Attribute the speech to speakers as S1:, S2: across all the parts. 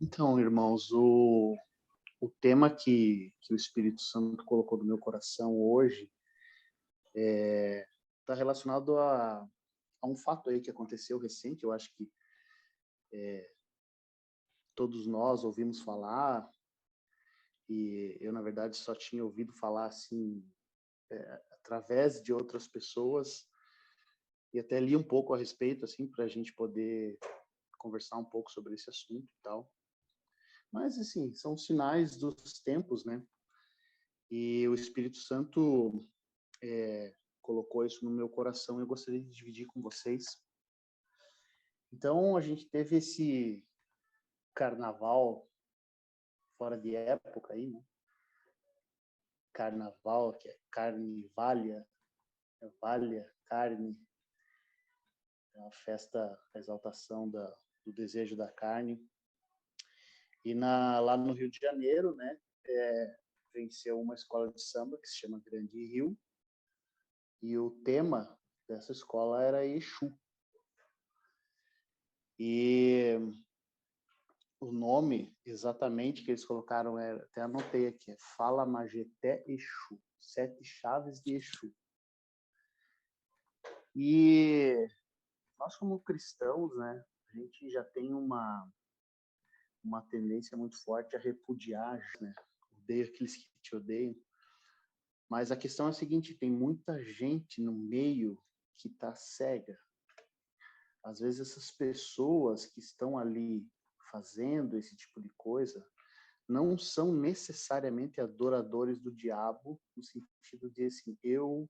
S1: Então, irmãos, o tema que o Espírito Santo colocou no meu coração hoje está relacionado a um fato aí que aconteceu recente. Eu acho que todos nós ouvimos falar, e eu, na verdade, só tinha ouvido falar assim, através de outras pessoas, e até li um pouco a respeito, assim, para a gente poder conversar um pouco sobre esse assunto e tal. Mas, assim, são sinais dos tempos, né? E o Espírito Santo colocou isso no meu coração e eu gostaria de dividir com vocês. Então, a gente teve esse carnaval fora de época aí, né? Carnaval, que é carne valha, valha, carne, é uma festa, a exaltação do desejo da carne. E lá no Rio de Janeiro, né, venceu uma escola de samba que se chama Grande Rio, e o tema dessa escola era Exu. E o nome exatamente que eles colocaram, até anotei aqui, é Fala Majeté Exu, 7 chaves de Exu. E nós como cristãos, né, a gente já tem uma tendência muito forte a repudiar, né, odeio aqueles que te odeiam, mas a questão é a seguinte, tem muita gente no meio que está cega. Às vezes essas pessoas que estão ali fazendo esse tipo de coisa, não são necessariamente adoradores do diabo, no sentido de assim, eu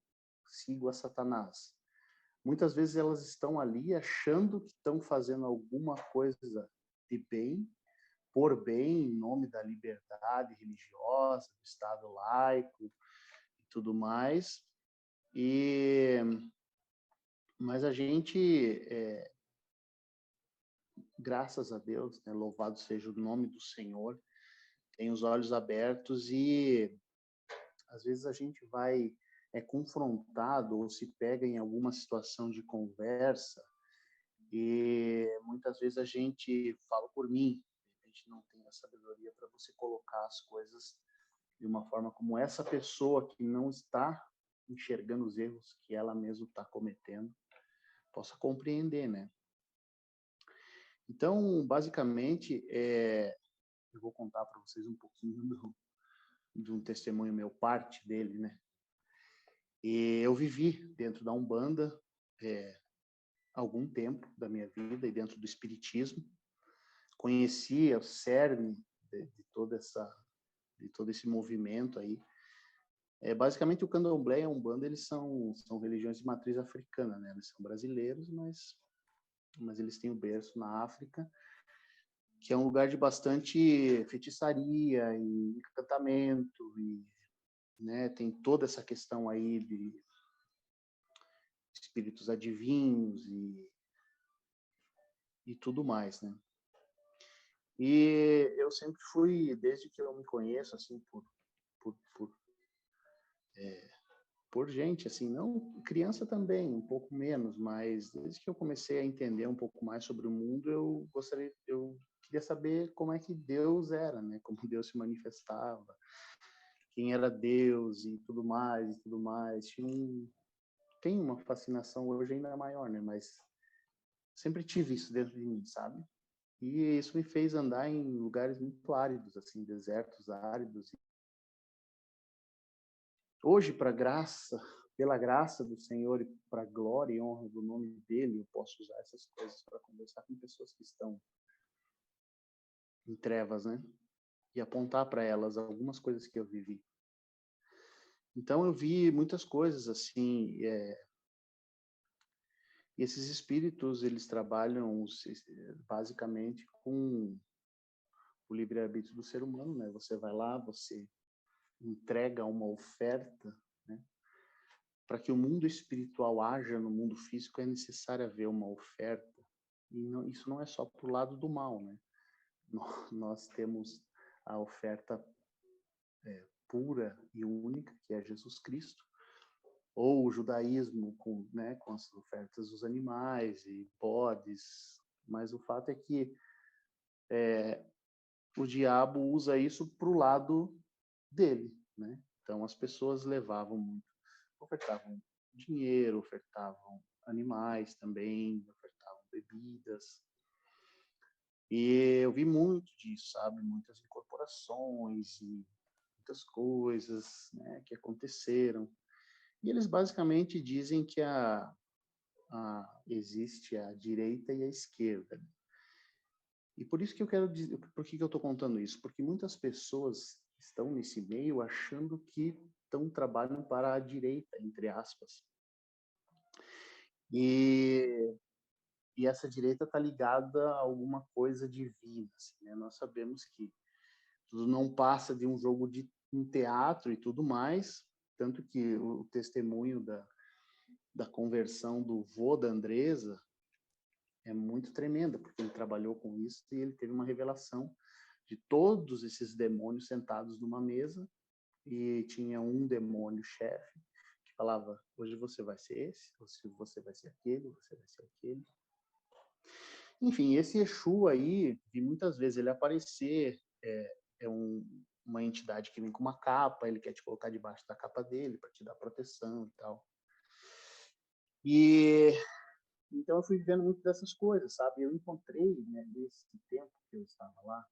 S1: sigo a Satanás. Muitas vezes elas estão ali achando que estão fazendo alguma coisa de bem, por bem, em nome da liberdade religiosa, do Estado laico e tudo mais. E, mas a gente, graças a Deus, né, louvado seja o nome do Senhor, tem os olhos abertos e às vezes a gente vai confrontado ou se pega em alguma situação de conversa e muitas vezes a gente fala por mim, a gente não tem a sabedoria para você colocar as coisas de uma forma como essa pessoa que não está enxergando os erros que ela mesma está cometendo possa compreender, né? Então, basicamente, eu vou contar para vocês um pouquinho de um testemunho meu, parte dele, né? E eu vivi dentro da Umbanda algum tempo da minha vida e dentro do espiritismo. Conhecia o cerne de toda de todo esse movimento aí. Basicamente o Candomblé e a Umbanda, eles são religiões de matriz africana, né? Eles são brasileiros, mas eles têm o berço na África, que é um lugar de bastante feitiçaria e encantamento e, né, tem toda essa questão aí de espíritos adivinhos e tudo mais, né? E eu sempre fui, desde que eu me conheço, assim, por, por, por gente, assim, não criança também, um pouco menos, mas desde que eu comecei a entender um pouco mais sobre o mundo, eu queria saber como é que Deus era, né? Como Deus se manifestava, quem era Deus e tudo mais, e tudo mais. Tem uma fascinação hoje ainda maior, né? Mas sempre tive isso dentro de mim, sabe? E isso me fez andar em lugares muito áridos, assim, desertos áridos. Hoje, pela graça do Senhor e para a glória e honra do nome dele, eu posso usar essas coisas para conversar com pessoas que estão em trevas, né? E apontar para elas algumas coisas que eu vivi. Então, eu vi muitas coisas assim. E esses espíritos, eles trabalham basicamente com o livre-arbítrio do ser humano, né? Você vai lá, você entrega uma oferta, né? Para que o mundo espiritual haja no mundo físico, é necessário haver uma oferta. E não, isso não é só para o lado do mal, né? Nós temos a oferta pura e única, que é Jesus Cristo, ou o judaísmo né, com as ofertas dos animais e bodes. Mas o fato é que o diabo usa isso para o lado dele, né? Então as pessoas levavam muito, ofertavam dinheiro, ofertavam animais também, ofertavam bebidas. E eu vi muito disso, sabe? Muitas incorporações e muitas coisas, né, que aconteceram. E eles basicamente dizem que existe a direita e a esquerda. E por isso que eu quero dizer, por que eu estou contando isso? Porque muitas pessoas estão nesse meio achando que estão trabalhando para a direita, entre aspas. E essa direita está ligada a alguma coisa divina. Assim, né? Nós sabemos que tudo não passa de um jogo de um teatro e tudo mais, tanto que o testemunho da conversão do vô da Andresa é muito tremenda, porque ele trabalhou com isso e ele teve uma revelação de todos esses demônios sentados numa mesa, e tinha um demônio chefe que falava: hoje você vai ser esse, ou se você vai ser aquele, você vai ser aquele. Enfim, esse Exu aí, vi muitas vezes ele aparecer, uma entidade que vem com uma capa, ele quer te colocar debaixo da capa dele para te dar proteção e tal. E então eu fui vivendo muito dessas coisas, sabe? Eu encontrei, né, nesse tempo que eu estava lá,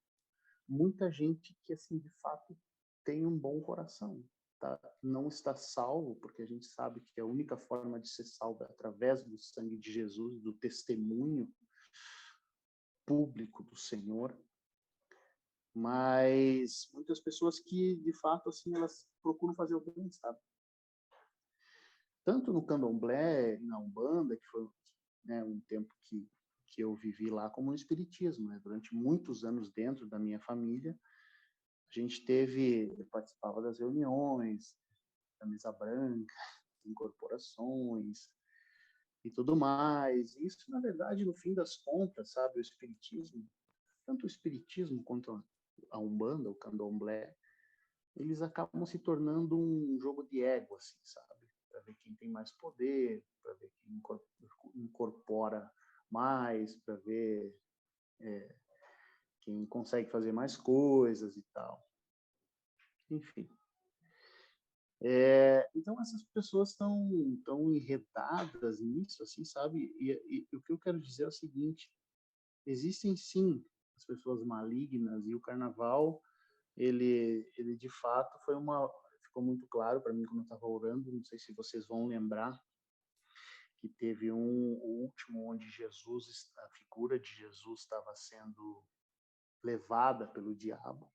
S1: muita gente que, assim, de fato tem um bom coração, tá? Não está salvo, porque a gente sabe que a única forma de ser salvo é através do sangue de Jesus, do testemunho público do Senhor, mas muitas pessoas que, de fato, assim, elas procuram fazer o bem, sabe? Tanto no Candomblé, na Umbanda, que foi, né, um tempo que eu vivi lá, como no Espiritismo, né? Durante muitos anos dentro da minha família, a gente eu participava das reuniões, da mesa branca, incorporações e tudo mais. Isso, na verdade, no fim das contas, sabe, o Espiritismo, tanto o Espiritismo quanto a Umbanda, o Candomblé, eles acabam se tornando um jogo de ego, assim, sabe? Para ver quem tem mais poder, para ver quem incorpora mais, para ver quem consegue fazer mais coisas e tal. Enfim. Então essas pessoas estão tão enredadas nisso, assim, sabe? E o que eu quero dizer é o seguinte: existem sim as pessoas malignas, e o carnaval, ele de fato ficou muito claro para mim quando eu estava orando. Não sei se vocês vão lembrar que teve o último onde a figura de Jesus estava sendo levada pelo diabo.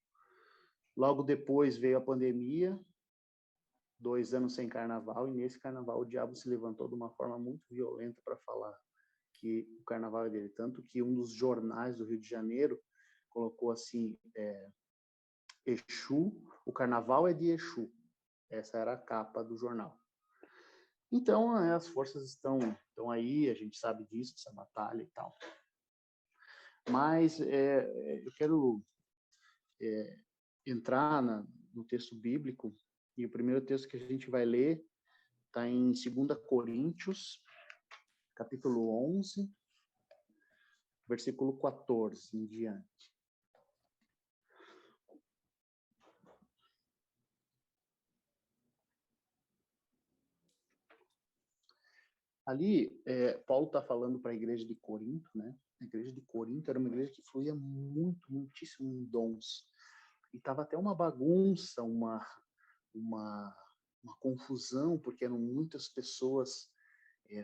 S1: Logo depois veio a pandemia, 2 anos sem carnaval, e nesse carnaval o diabo se levantou de uma forma muito violenta para falar que o carnaval é dele. Tanto que um dos jornais do Rio de Janeiro colocou assim: Exu, o carnaval é de Exu. Essa era a capa do jornal. Então, as forças estão aí, a gente sabe disso, essa batalha e tal. Mas eu quero entrar no texto bíblico, e o primeiro texto que a gente vai ler está em 2 Coríntios, capítulo 11, versículo 14 em diante. Ali, Paulo está falando para a igreja de Corinto, né? A igreja de Corinto era uma igreja que fluía muitíssimo em dons. E estava até uma bagunça, uma confusão, porque eram muitas pessoas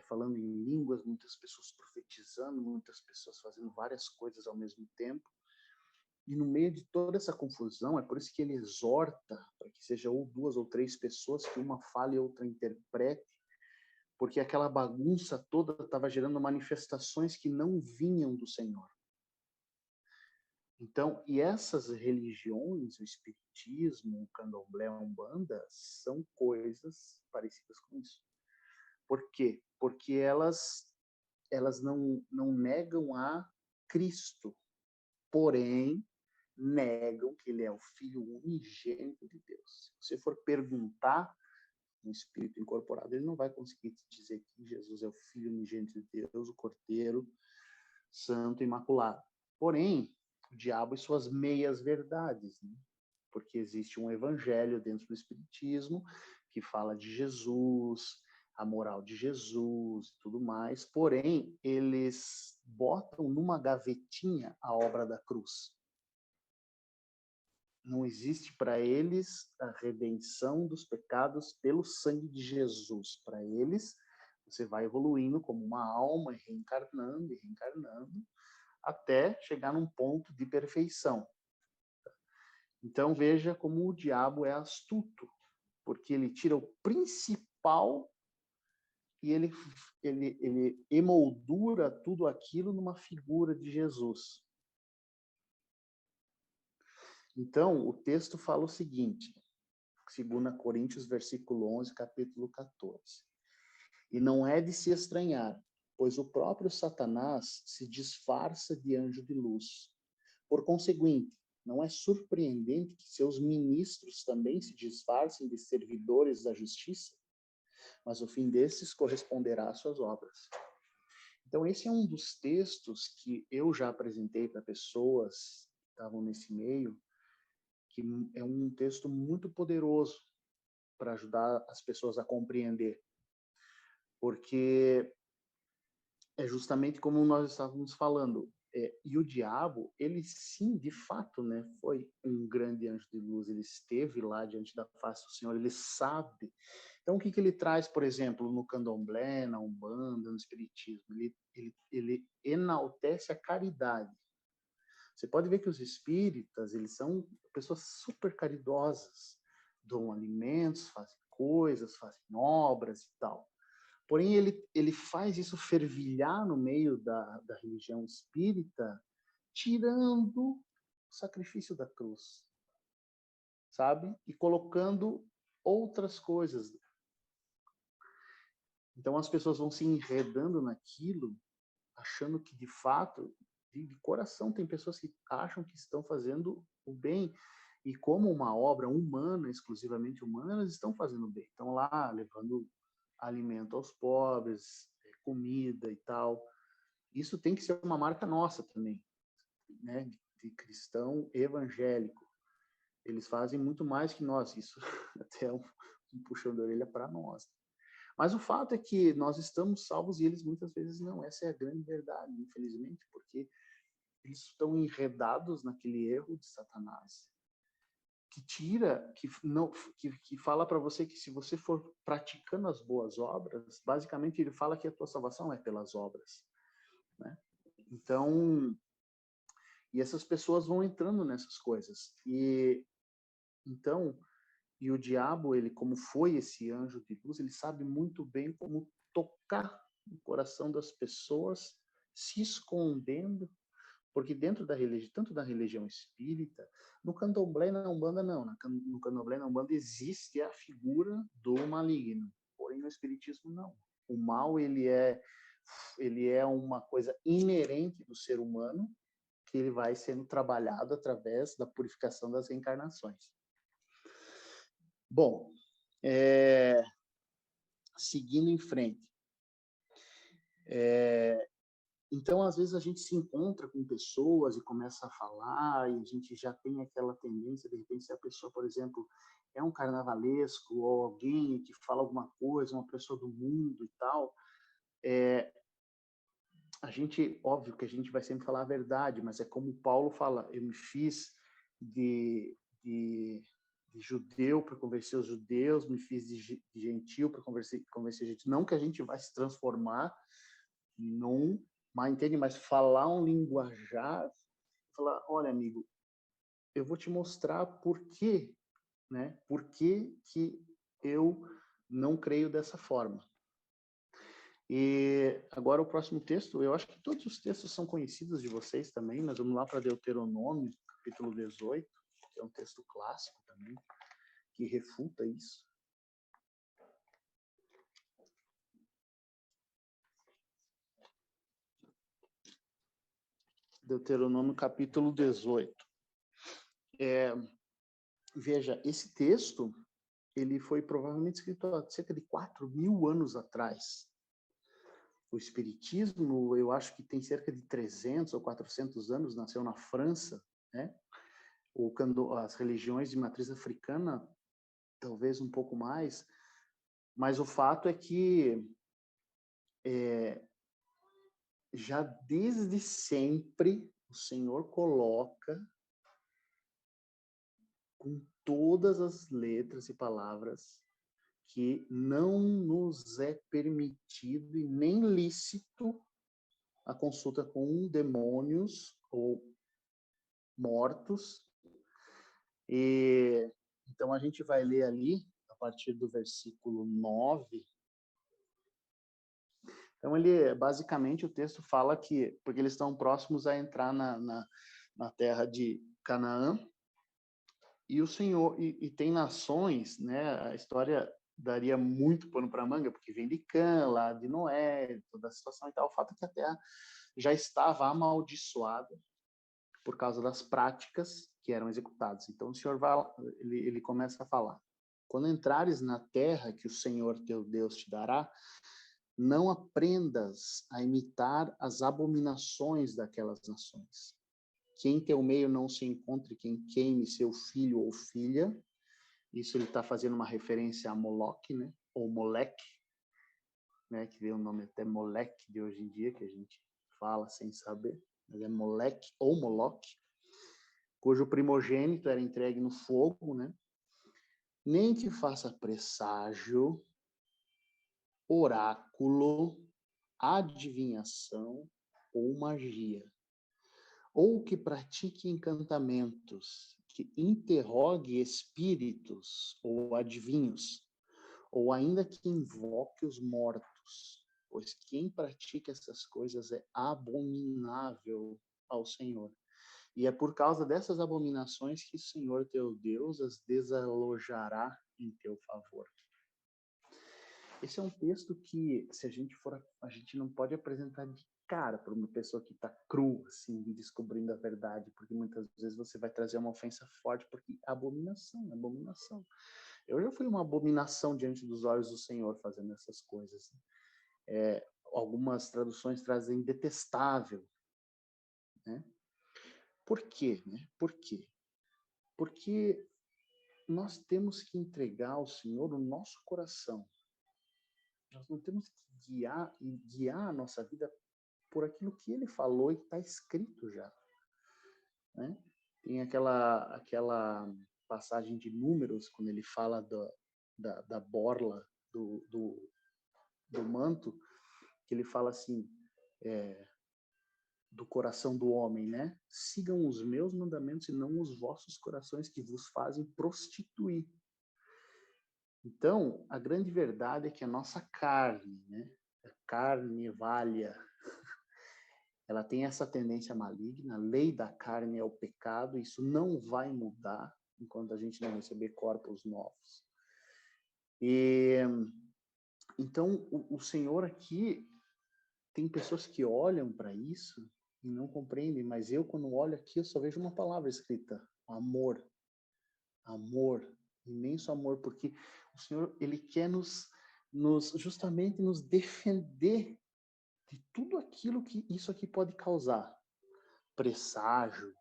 S1: falando em línguas, muitas pessoas profetizando, muitas pessoas fazendo várias coisas ao mesmo tempo. E no meio de toda essa confusão, é por isso que ele exorta para que seja ou 2 ou 3 pessoas, que uma fale e outra interprete, porque aquela bagunça toda estava gerando manifestações que não vinham do Senhor. Então, e essas religiões, o espiritismo, o candomblé, a umbanda, são coisas parecidas com isso. Por quê? Porque elas não negam a Cristo, porém negam que ele é o Filho unigênito de Deus. Se você for perguntar um espírito incorporado, ele não vai conseguir te dizer que Jesus é o Filho unigênito de Deus, o Cordeiro Santo Imaculado. Porém, o diabo e suas meias-verdades, né? Porque existe um evangelho dentro do espiritismo que fala de Jesus, a moral de Jesus e tudo mais, porém, eles botam numa gavetinha a obra da cruz. Não existe para eles a redenção dos pecados pelo sangue de Jesus. Para eles, você vai evoluindo como uma alma, reencarnando e reencarnando, até chegar num ponto de perfeição. Então veja como o diabo é astuto, porque ele tira o principal e ele emoldura tudo aquilo numa figura de Jesus. Então, o texto fala o seguinte, 2 Coríntios, versículo 11, capítulo 14. E não é de se estranhar, pois o próprio Satanás se disfarça de anjo de luz. Por conseguinte, não é surpreendente que seus ministros também se disfarcem de servidores da justiça, mas o fim desses corresponderá às suas obras. Então, esse é um dos textos que eu já apresentei para pessoas que estavam nesse meio, que é um texto muito poderoso para ajudar as pessoas a compreender. Porque é justamente como nós estávamos falando, e o diabo, ele sim, de fato, né, foi um grande anjo de luz, ele esteve lá diante da face do Senhor, ele sabe. Então, o que ele traz, por exemplo, no candomblé, na umbanda, no espiritismo? Ele enaltece a caridade. Você pode ver que os espíritas, eles são pessoas super caridosas, dão alimentos, fazem coisas, fazem obras e tal. Porém, ele faz isso fervilhar no meio da religião espírita, tirando o sacrifício da cruz, sabe? E colocando outras coisas. Então, as pessoas vão se enredando naquilo, achando que, de fato, de coração, tem pessoas que acham que estão fazendo o bem. E como uma obra humana, exclusivamente humana, elas estão fazendo o bem. Estão lá, levando alimento aos pobres, comida e tal. Isso tem que ser uma marca nossa também, né? De cristão evangélico. Eles fazem muito mais que nós. Isso até é um puxão de orelha para nós. Mas o fato é que nós estamos salvos e eles muitas vezes não. Essa é a grande verdade, infelizmente, porque eles estão enredados naquele erro de Satanás, que tira, que fala para você que se você for praticando as boas obras, basicamente ele fala que a tua salvação é pelas obras, né? Então, e essas pessoas vão entrando nessas coisas. E o diabo, ele como foi esse anjo de luz, ele sabe muito bem como tocar no coração das pessoas, se escondendo, porque dentro da religião, tanto da religião espírita, no candomblé e na umbanda não, no candomblé e na umbanda existe a figura do maligno, porém no espiritismo não. O mal, ele é uma coisa inerente do ser humano, que ele vai sendo trabalhado através da purificação das reencarnações. Bom, seguindo em frente. Então, às vezes, a gente se encontra com pessoas e começa a falar, e a gente já tem aquela tendência, de repente, se a pessoa, por exemplo, é um carnavalesco ou alguém que fala alguma coisa, uma pessoa do mundo e tal, a gente, óbvio que a gente vai sempre falar a verdade, mas é como Paulo fala, eu me fiz de judeu para convencer os judeus, me fiz de gentil para convencer gente. Não que a gente vai se transformar mas entende? Mas falar um linguajar, falar, olha, amigo, eu vou te mostrar por quê, né? Por que eu não creio dessa forma. E agora o próximo texto, eu acho que todos os textos são conhecidos de vocês também, mas vamos lá para Deuteronômio, capítulo 18, que é um texto clássico também, que refuta isso. Deuteronômio, capítulo 18. Veja, esse texto, ele foi provavelmente escrito há cerca de 4.000 anos atrás. O espiritismo, eu acho que tem cerca de 300 ou 400 anos, nasceu na França, né? As religiões de matriz africana, talvez um pouco mais, mas o fato é que já desde sempre o Senhor coloca com todas as letras e palavras que não nos é permitido e nem lícito a consulta com demônios ou mortos. E então a gente vai ler ali a partir do versículo 9. Então ele basicamente o texto fala que porque eles estão próximos a entrar na terra de Canaã, e o Senhor e tem nações, né? A história daria muito pano para manga, porque vem de Cã, lá de Noé, toda a situação e tal. O fato é que a terra já estava amaldiçoada por causa das práticas que eram executadas. Então o Senhor vai, ele começa a falar: quando entrares na terra que o Senhor teu Deus te dará, não aprendas a imitar as abominações daquelas nações. Que em teu meio não se encontre quem queime seu filho ou filha. Isso ele está fazendo uma referência a Moloque, né? Ou Moleque, né? Que veio o nome até Moleque de hoje em dia, que a gente fala sem saber. Mas é Moleque ou Moloque, cujo primogênito era entregue no fogo, né? Nem que faça presságio, oráculo, adivinhação ou magia, ou que pratique encantamentos, que interrogue espíritos ou adivinhos, ou ainda que invoque os mortos, pois quem pratica essas coisas é abominável ao Senhor. E é por causa dessas abominações que o Senhor teu Deus as desalojará em teu favor. Esse é um texto que, se a gente não pode apresentar de cara para uma pessoa que está crua, assim, descobrindo a verdade, porque muitas vezes você vai trazer uma ofensa forte, porque abominação, abominação. Eu já fui uma abominação diante dos olhos do Senhor fazendo essas coisas. Algumas traduções trazem detestável, né? Por quê, né? Por quê? Porque nós temos que entregar ao Senhor o nosso coração. Nós não temos que guiar a nossa vida por aquilo que Ele falou e está escrito já, né? Tem aquela passagem de Números, quando ele fala da borla do manto, que ele fala assim, do coração do homem, né? Sigam os meus mandamentos e não os vossos corações que vos fazem prostituir. Então, a grande verdade é que a nossa carne, né? A carne valha, ela tem essa tendência maligna, a lei da carne é o pecado, isso não vai mudar enquanto a gente não receber corpos novos. E então o Senhor aqui tem pessoas que olham para isso e não compreendem, mas eu quando olho aqui eu só vejo uma palavra escrita: amor. Amor, imenso amor, porque o Senhor ele quer justamente nos defender de tudo aquilo que isso aqui pode causar. Presságio,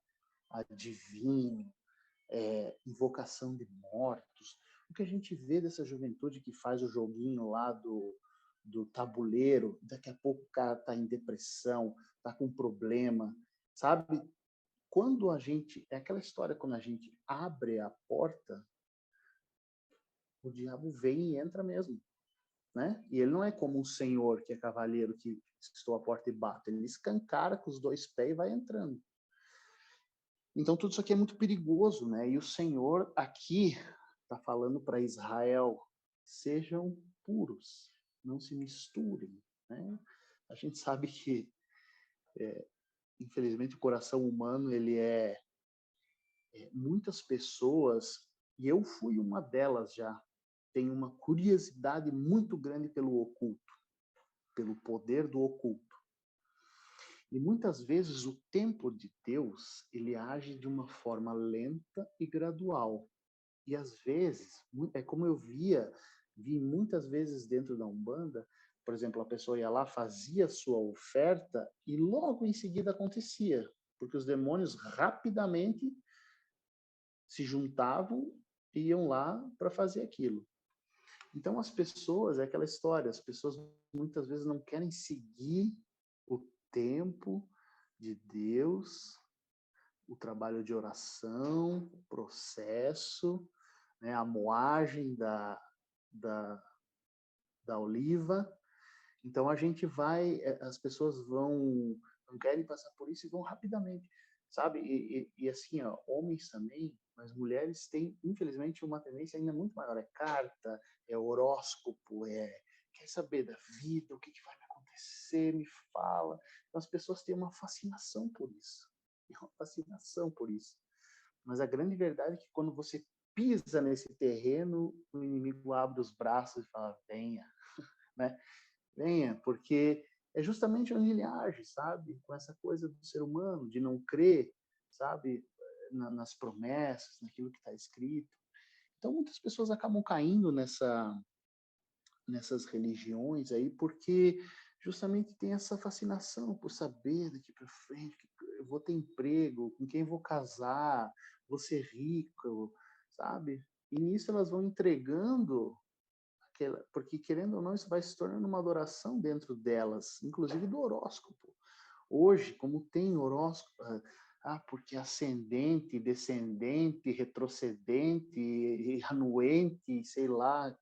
S1: adivinho, invocação de mortos. O que a gente vê dessa juventude que faz o joguinho lá do tabuleiro, daqui a pouco o cara está em depressão, está com problema, sabe? Quando a gente, é aquela história, quando a gente abre a porta, o diabo vem e entra mesmo, né? E ele não é como um senhor que é cavaleiro que estou à porta e bato, ele escancara com os dois pés e vai entrando. Então tudo isso aqui é muito perigoso, né? E o Senhor aqui está falando para Israel: sejam puros, não se misturem, né? A gente sabe que, infelizmente, o coração humano ele muitas pessoas, e eu fui uma delas já, tem uma curiosidade muito grande pelo oculto, pelo poder do oculto. E muitas vezes o tempo de Deus, ele age de uma forma lenta e gradual. E às vezes, é como eu vi muitas vezes dentro da Umbanda, por exemplo, a pessoa ia lá, fazia sua oferta e logo em seguida acontecia, porque os demônios rapidamente se juntavam e iam lá para fazer aquilo. Então, as pessoas, é aquela história, as pessoas muitas vezes não querem seguir o tempo de Deus, o trabalho de oração, o processo, né, a moagem da, da oliva. Então, a gente vai, as pessoas não querem passar por isso e vão rapidamente, sabe? E assim, ó, homens também, mas mulheres têm, infelizmente, uma tendência ainda muito maior. É carta, é horóscopo, quer saber da vida, o que vai me acontecer, me fala. Então, as pessoas têm uma fascinação por isso. Uma fascinação por isso. Mas a grande verdade é que quando você pisa nesse terreno, o inimigo abre os braços e fala, venha, né? Venha, porque é justamente onde ele age, sabe? Com essa coisa do ser humano, de não crer, sabe? Nas promessas, naquilo que está escrito. Então, muitas pessoas acabam caindo nessas religiões aí, porque justamente tem essa fascinação por saber daqui para frente, que eu vou ter emprego, com quem vou casar, vou ser rico, sabe? E nisso elas vão entregando porque querendo ou não, isso vai se tornando uma adoração dentro delas, inclusive do horóscopo. Hoje, como tem horóscopo, porque ascendente, descendente, retrocedente, anuente, sei lá,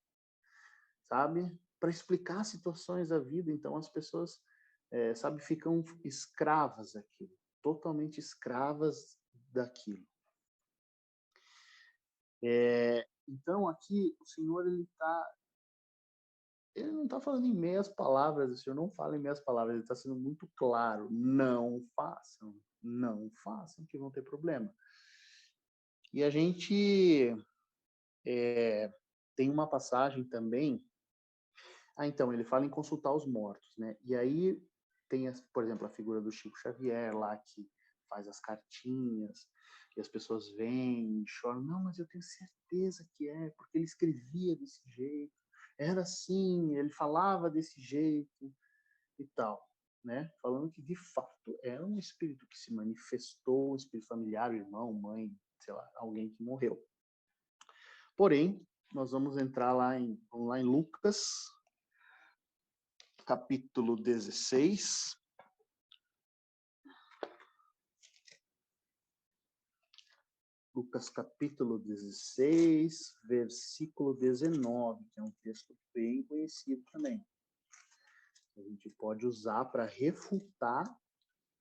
S1: sabe? Para explicar situações da vida. Então, as pessoas, sabe, ficam escravas daquilo, totalmente escravas daquilo. Então, aqui, o Senhor, ele não está falando em meias palavras, o Senhor não fala em meias palavras, ele está sendo muito claro. Não façam, que vão ter problema. E a gente tem uma passagem também. Então, ele fala em consultar os mortos, né? E aí tem, por exemplo, a figura do Chico Xavier lá, que faz as cartinhas, e as pessoas vêm e choram. Não, mas eu tenho certeza que porque ele escrevia desse jeito. Era assim, ele falava desse jeito e tal, né? Falando que de fato é um espírito que se manifestou, um espírito familiar, irmão, mãe, sei lá, alguém que morreu. Porém, nós vamos entrar vamos lá em Lucas, capítulo 16. Lucas capítulo 16, versículo 19, que é um texto bem conhecido também. A gente pode usar para refutar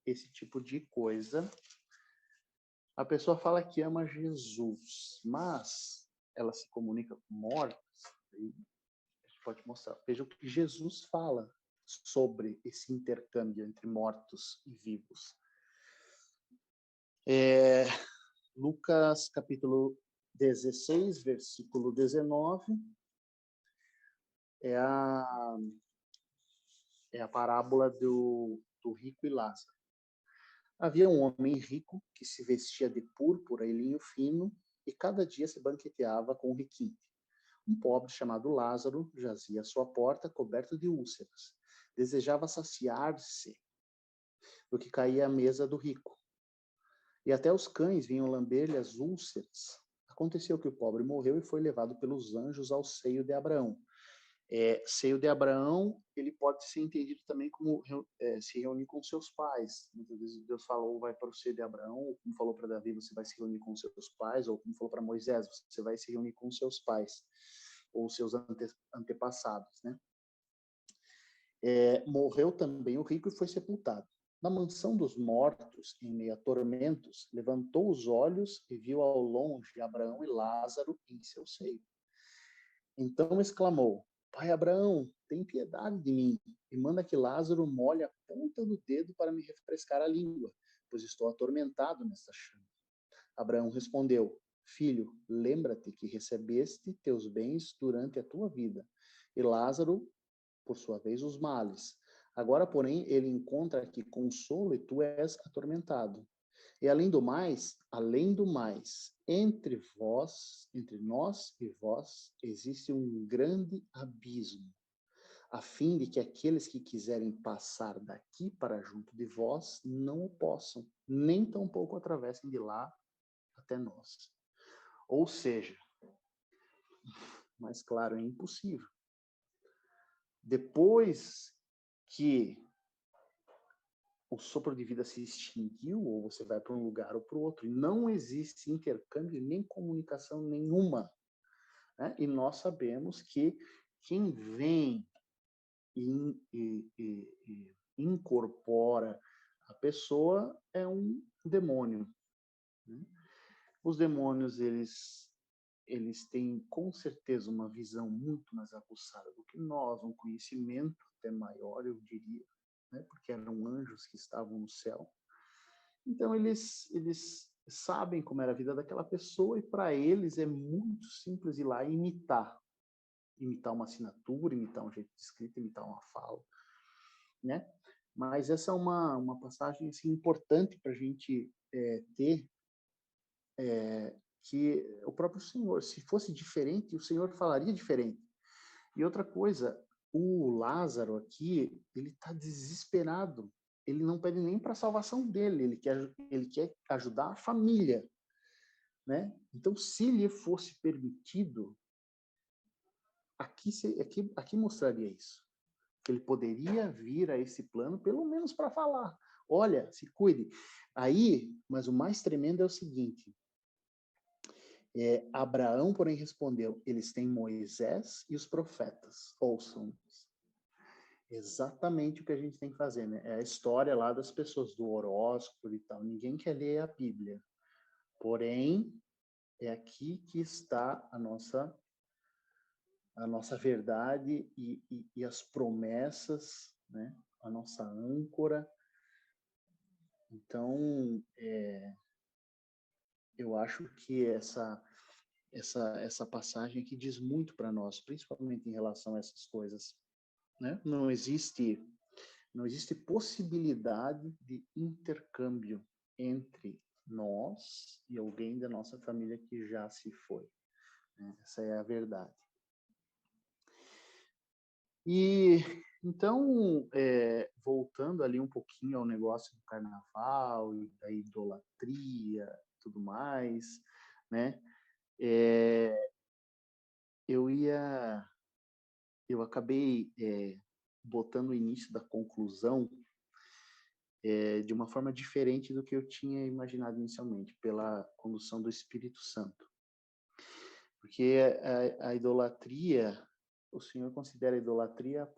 S1: esse tipo de coisa. A pessoa fala que ama Jesus, mas ela se comunica com mortos. E a gente pode mostrar. Veja o que Jesus fala sobre esse intercâmbio entre mortos e vivos. Lucas capítulo 16, versículo 19, é a parábola do rico e Lázaro. Havia um homem rico que se vestia de púrpura e linho fino e cada dia se banqueteava com o requinte. Um pobre chamado Lázaro jazia à sua porta coberto de úlceras. Desejava saciar-se do que caía à mesa do rico. E até os cães vinham lamber-lhe as úlceras. Aconteceu que o pobre morreu e foi levado pelos anjos ao seio de Abraão. Seio de Abraão, ele pode ser entendido também como se reunir com seus pais. Muitas vezes Deus falou, vai para o seio de Abraão, ou como falou para Davi, você vai se reunir com seus pais, ou como falou para Moisés, você vai se reunir com seus pais, ou seus antepassados, né? Morreu também o rico e foi sepultado. Na mansão dos mortos, em meio a tormentos, levantou os olhos e viu ao longe Abraão e Lázaro em seu seio. Então exclamou, Pai Abraão, tem piedade de mim e manda que Lázaro molhe a ponta do dedo para me refrescar a língua, pois estou atormentado nesta chama. Abraão respondeu, Filho, lembra-te que recebeste teus bens durante a tua vida, e Lázaro, por sua vez, os males. Agora, porém, ele encontra aqui consolo e tu és atormentado. E além do mais, entre nós e vós, existe um grande abismo. a fim de que aqueles que quiserem passar daqui para junto de vós não o possam, nem tampouco atravessem de lá até nós. Ou seja, mais claro, é impossível. Depois que o sopro de vida se extinguiu, ou você vai para um lugar ou para o outro, e não existe intercâmbio nem comunicação nenhuma, né? E nós sabemos que quem vem e incorpora a pessoa é um demônio, né? Os demônios, eles têm com certeza uma visão muito mais aguçada do que nós, um conhecimento até maior, eu diria, né? Porque eram anjos que estavam no céu. Então eles sabem como era a vida daquela pessoa e para eles é muito simples ir lá e imitar uma assinatura, imitar um jeito de escrita, imitar uma fala, né? Mas essa é uma passagem assim, importante para a gente ter, que o próprio Senhor, se fosse diferente, o Senhor falaria diferente. E outra coisa, o Lázaro aqui, ele está desesperado. Ele não pede nem para a salvação dele, ele quer ajudar a família, né? Então, se lhe fosse permitido, aqui mostraria isso. Que ele poderia vir a esse plano, pelo menos para falar. Olha, se cuide. Aí, mas o mais tremendo é o seguinte, Abraão, porém, respondeu, eles têm Moisés e os profetas, ouçam-nos. Exatamente o que a gente tem que fazer, né? É a história lá das pessoas, do horóscopo e tal. Ninguém quer ler a Bíblia. Porém, é aqui que está a nossa verdade e as promessas, né? A nossa âncora. Então, eu acho que essa passagem aqui diz muito para nós, principalmente em relação a essas coisas, né? Não existe possibilidade de intercâmbio entre nós e alguém da nossa família que já se foi, né? Essa é a verdade. E então, voltando ali um pouquinho ao negócio do carnaval e da idolatria, tudo mais, né? Eu acabei botando o início da conclusão de uma forma diferente do que eu tinha imaginado inicialmente, pela condução do Espírito Santo. Porque a idolatria, o Senhor considera a idolatria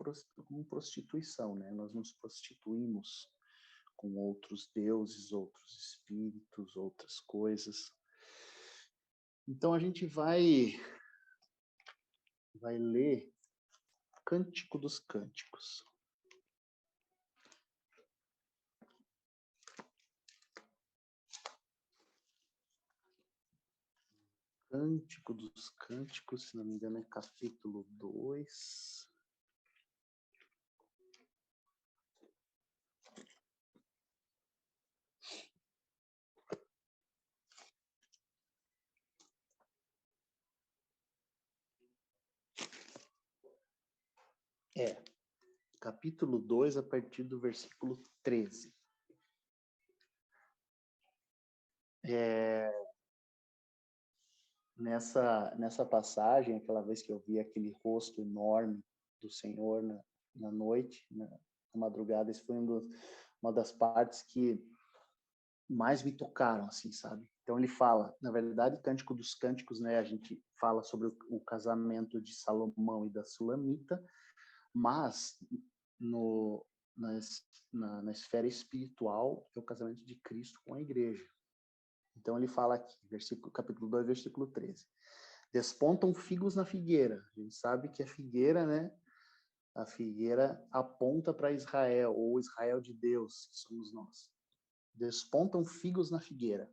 S1: como prostituição, né? Nós nos prostituímos com outros deuses, outros espíritos, outras coisas. Então a gente vai ler Cântico dos Cânticos. Cântico dos Cânticos, se não me engano, é capítulo 2. Capítulo 2, a partir do versículo 13. Nessa passagem, aquela vez que eu vi aquele rosto enorme do Senhor na noite, na madrugada, isso foi uma das partes que mais me tocaram, assim, sabe? Então ele fala, na verdade, Cântico dos Cânticos, né? A gente fala sobre o casamento de Salomão e da Sulamita, mas na esfera espiritual é o casamento de Cristo com a igreja. Então ele fala aqui, capítulo 2, versículo 13. Despontam figos na figueira. A gente sabe que a figueira, né? A figueira aponta para Israel, ou Israel de Deus, que somos nós. Despontam figos na figueira,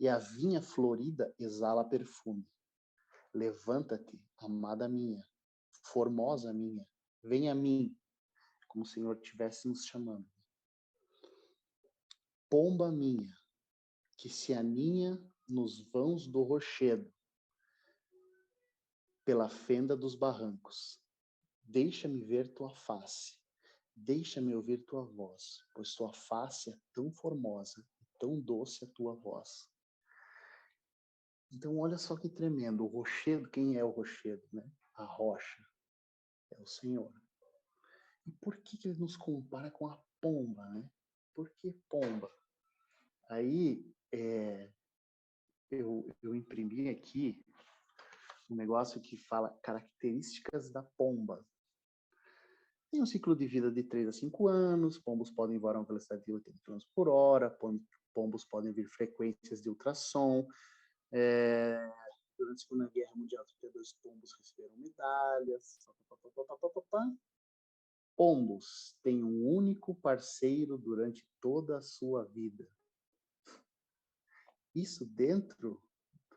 S1: e a vinha florida exala perfume. Levanta-te, amada minha, formosa minha, vem a mim, como o Senhor estivesse nos chamando. Pomba minha, que se aninha nos vãos do rochedo, pela fenda dos barrancos. Deixa-me ver tua face, deixa-me ouvir tua voz, pois tua face é tão formosa, tão doce a tua voz. Então, olha só que tremendo. O rochedo, quem é o rochedo, né? A rocha é o Senhor. E por que ele nos compara com a pomba, né? Por que pomba? Aí, eu imprimi aqui um negócio que fala características da pomba. Tem um ciclo de vida de 3 a 5 anos, pombos podem voar a uma velocidade de 80 km por hora, pombos podem ouvir frequências de ultrassom. Durante a Segunda Guerra Mundial, 32 pombos receberam medalhas. Pombos têm um único parceiro durante toda a sua vida. Isso dentro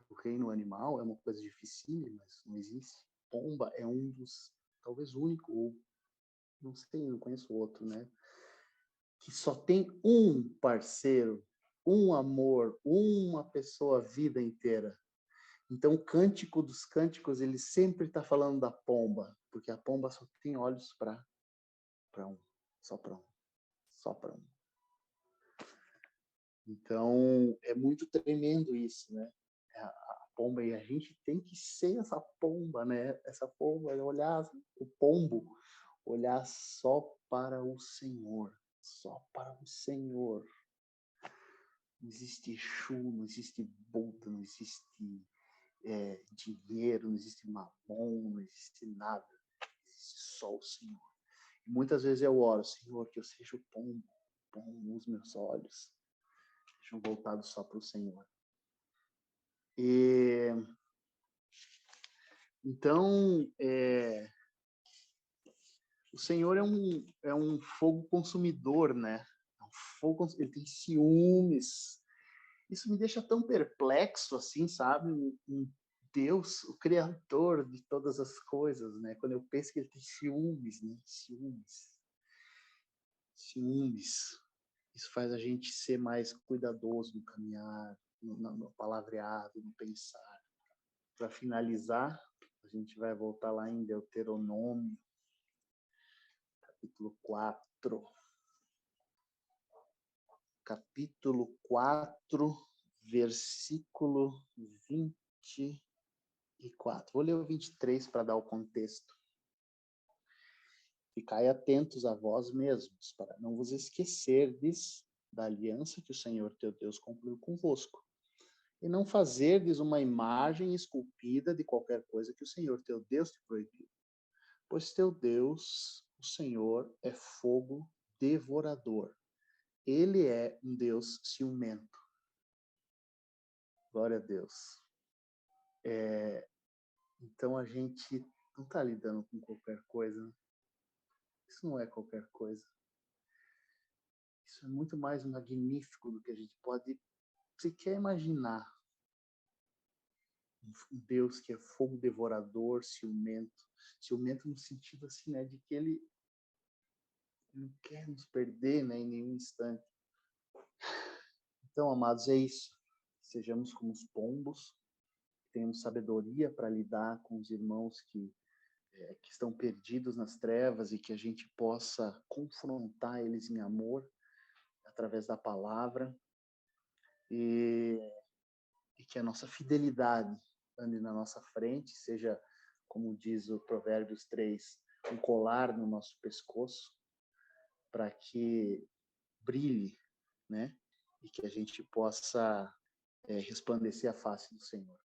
S1: do reino animal é uma coisa difícil, mas não existe. Pomba é um dos, talvez único, ou não sei, não conheço outro, né? Que só tem um parceiro, um amor, uma pessoa a vida inteira. Então, o Cântico dos Cânticos, ele sempre está falando da pomba, porque a pomba só tem olhos para um, só para um, só para um. Então, é muito tremendo isso, né? A pomba, e a gente tem que ser essa pomba, né? Essa pomba, olhar o pombo, olhar só para o Senhor, só para o Senhor. Não existe Exu, não existe Buda, não existe dinheiro, não existe mamon, não existe nada. Existe só o Senhor. E muitas vezes eu oro, Senhor, que eu seja o pombo nos meus olhos, sejam voltados só para o Senhor. E então, o Senhor é um fogo consumidor, né? Ele tem ciúmes. Isso me deixa tão perplexo, assim, sabe? Um Deus, o Criador de todas as coisas, né? Quando eu penso que ele tem ciúmes, né? Ciúmes. Isso faz a gente ser mais cuidadoso no caminhar, no palavreado, no pensar. Para finalizar, a gente vai voltar lá em Deuteronômio, capítulo 4. Capítulo 4, versículo 24. Vou ler o 23 para dar o contexto. Ficai atentos a vós mesmos, para não vos esquecerdes da aliança que o Senhor teu Deus concluiu convosco, e não fazerdes uma imagem esculpida de qualquer coisa que o Senhor teu Deus te proibiu. Pois teu Deus, o Senhor, é fogo devorador. Ele é um Deus ciumento. Glória a Deus. Então a gente não está lidando com qualquer coisa. Isso não é qualquer coisa. Isso é muito mais magnífico do que a gente pode sequer imaginar. Um Deus que é fogo devorador, ciumento. Ciumento no sentido assim, né, de que ele não quer nos perder, né, em nenhum instante. Então, amados, é isso. Sejamos como os pombos, tenhamos sabedoria para lidar com os irmãos que estão perdidos nas trevas e que a gente possa confrontar eles em amor através da palavra e que a nossa fidelidade ande na nossa frente, seja, como diz o Provérbios 3, um colar no nosso pescoço, para que brilhe, né? E que a gente possa resplandecer a face do Senhor.